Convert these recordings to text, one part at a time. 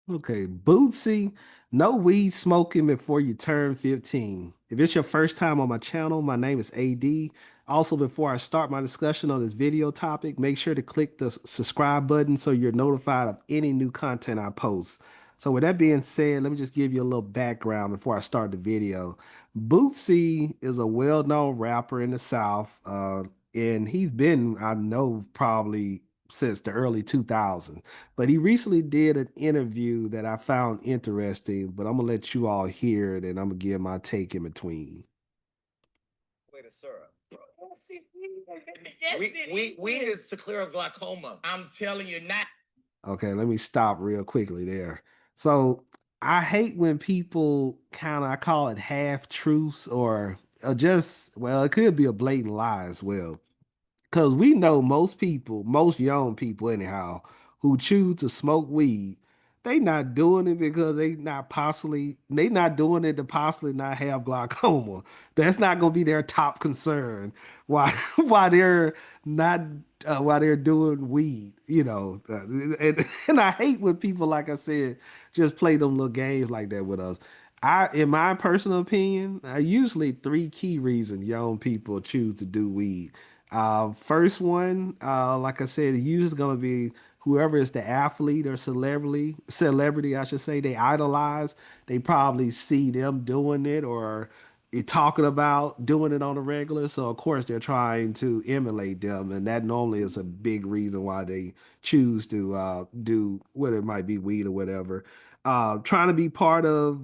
Okay, Bootsy, no weed smoking before you turn 15. If it's your first time on my channel, my name is AD. Also, before I start my discussion on this video topic, make sure to click the subscribe button so you're notified of any new content I post. So with that being said, let me just give you a little background before I start the video. Bootsy is a well-known rapper in the South, and he's been, I know, probably since the early 2000s. But he recently did an interview that I found interesting, but I'm gonna let you all hear it and I'm gonna give my take in between. Wait a syrup. Yes, weed is to clear up glaucoma. I'm telling you, not. Okay, let me stop real quickly there. So I hate when people kind of, I call it half truths or just, well, it could be a blatant lie as well. Because we know most people, most young people anyhow, who choose to smoke weed, they not doing it because they not doing it to possibly not have glaucoma. That's not gonna be their top concern. Why why they're not why they're doing weed, and I hate when people, like I said, just play them little games like that with us. In my personal opinion, usually three key reasons young people choose to do weed. First one, like I said, usually gonna be whoever is the athlete or celebrity, I should say, they idolize. They probably see them doing it or talking about doing it on a regular. So of course they're trying to emulate them, and that normally is a big reason why they choose to do whether it might be weed or whatever. Trying to be part of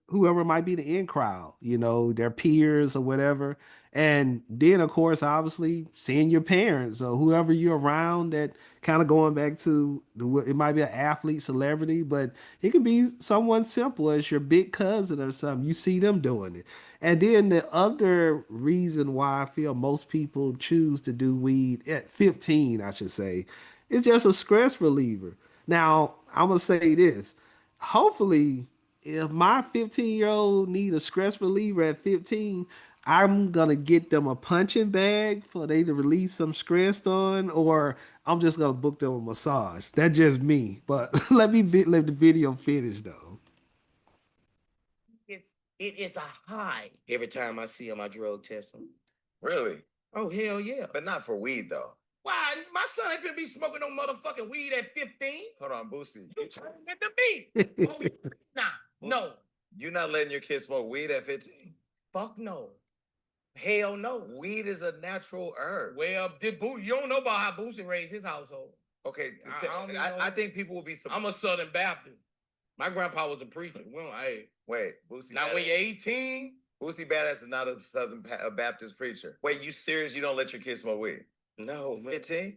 whoever might be the in crowd, their peers or whatever. And then, of course, obviously, seeing your parents or whoever you're around that kind of going back to it might be an athlete, celebrity, but it can be someone simple as your big cousin or something. You see them doing it. And then the other reason why I feel most people choose to do weed at 15, I should say, is just a stress reliever. Now, I'm gonna say this. Hopefully, if my 15-year-old need a stress reliever at 15, I'm gonna get them a punching bag for they to release some stress on, or I'm just gonna book them a massage. That's just me. But let the video finish though. It's it is a high every time I see him. I drug test him. Really? Oh hell yeah! But not for weed though. Why? My son ain't finna be smoking no motherfucking weed at 15. Hold on, Boosie. You turning it to me? Oh, nah, no. You not letting your kids smoke weed at 15? Fuck no. Hell no. Weed is a natural herb. Well, you don't know about how Boosie raised his household. Okay, I think people will be surprised. I'm a Southern Baptist. My grandpa was a preacher. We don't, hey. Wait, Boosie. Now, when you're 18, Boosie Badass is not a Southern Baptist preacher. Wait, you serious? You don't let your kids smoke weed? No, 15.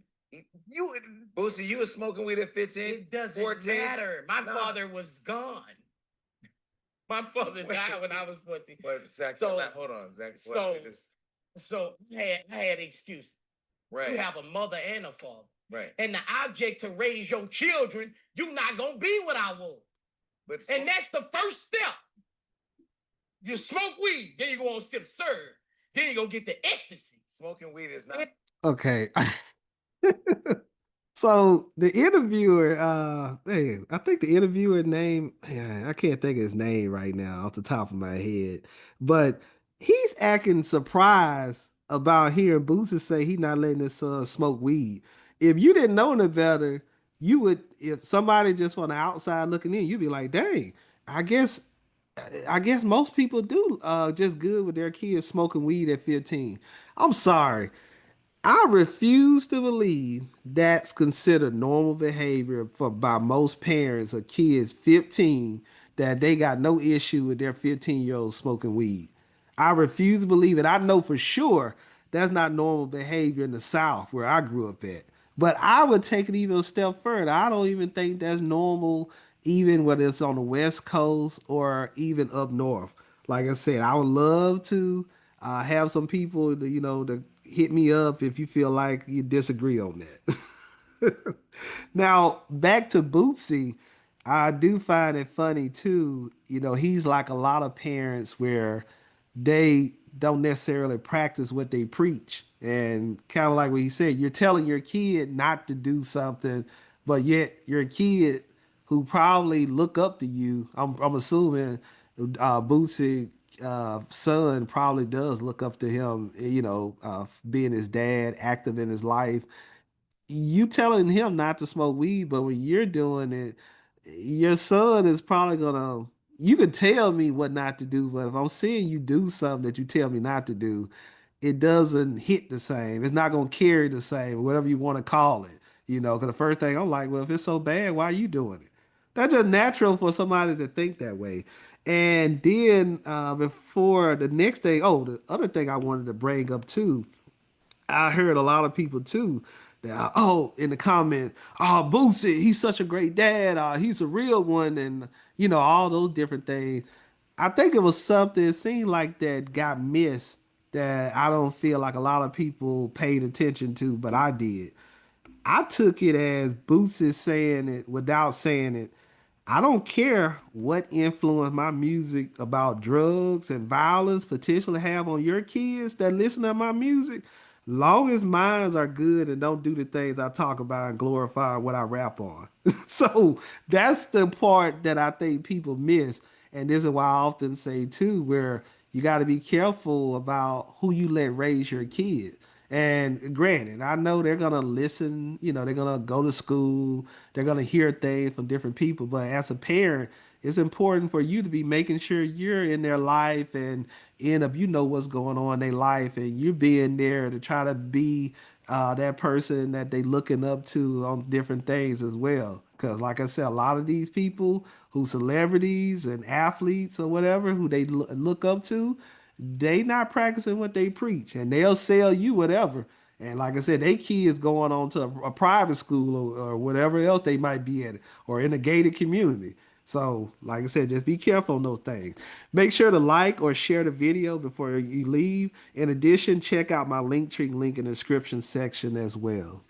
You, Boosie, you was smoking weed at 15? It doesn't 14? Matter. My father was gone. My father died when I was 14. But Zach, so, hold on. Zach, so I had excuse. Right. You have a mother and a father. Right. And the object to raise your children, you're not gonna be what I want. And that's the first step. You smoke weed, then you go on sip serve, then you go get the ecstasy. Smoking weed is not. Okay. So the interviewer, hey, I think the interviewer name, yeah, I can't think of his name right now off the top of my head, but he's acting surprised about hearing Boosie say he not letting his son smoke weed. If you didn't know no better, you would, if somebody just on the outside looking in, you'd be like, dang, I guess, I guess most people do just good with their kids smoking weed at 15. I'm sorry. I refuse to believe that's considered normal behavior for by most parents of kids 15 that they got no issue with their 15-year-old smoking weed. I refuse to believe it. I know for sure that's not normal behavior in the South where I grew up at. But I would take it even a step further. I don't even think that's normal, even whether it's on the West Coast or even up north. Like I said, I would love to have some people, to hit me up if you feel like you disagree on that. Now, back to Bootsy, I do find it funny too. He's like a lot of parents where they don't necessarily practice what they preach. And kind of like what he said, you're telling your kid not to do something, but yet your kid who probably look up to you. I'm assuming Boosie son probably does look up to him, being his dad, active in his life. You telling him not to smoke weed, but when you're doing it, your son is probably gonna. You can tell me what not to do, but if I'm seeing you do something that you tell me not to do, it doesn't hit the same. It's not gonna carry the same, whatever you want to call it. Because the first thing I'm like, well, if it's so bad, why are you doing it? That's just natural for somebody to think that way. And then before the next thing, oh, the other thing I wanted to bring up too, I heard a lot of people too that in the comments, oh Boosie, he's such a great dad, he's a real one, and all those different things. I think it was something it seemed like that got missed that I don't feel like a lot of people paid attention to, but I did. I took it as Boosie saying it without saying it. I don't care what influence my music about drugs and violence potentially have on your kids that listen to my music. Long as mines are good and don't do the things I talk about and glorify what I rap on. So that's the part that I think people miss. And this is why I often say too, where you got to be careful about who you let raise your kids. And granted, I know they're gonna listen, they're gonna go to school, they're gonna hear things from different people, but as a parent, it's important for you to be making sure you're in their life and end up, what's going on in their life, and you're being there to try to be that person that they looking up to on different things as well. Because, like I said, a lot of these people who celebrities and athletes or whatever who they look up to, they not practicing what they preach, and they'll sell you whatever. And like I said, they kids going on to a private school or whatever else they might be at, or in a gated community. So, like I said, just be careful on those things. Make sure to like or share the video before you leave. In addition, check out my link tree link in the description section as well.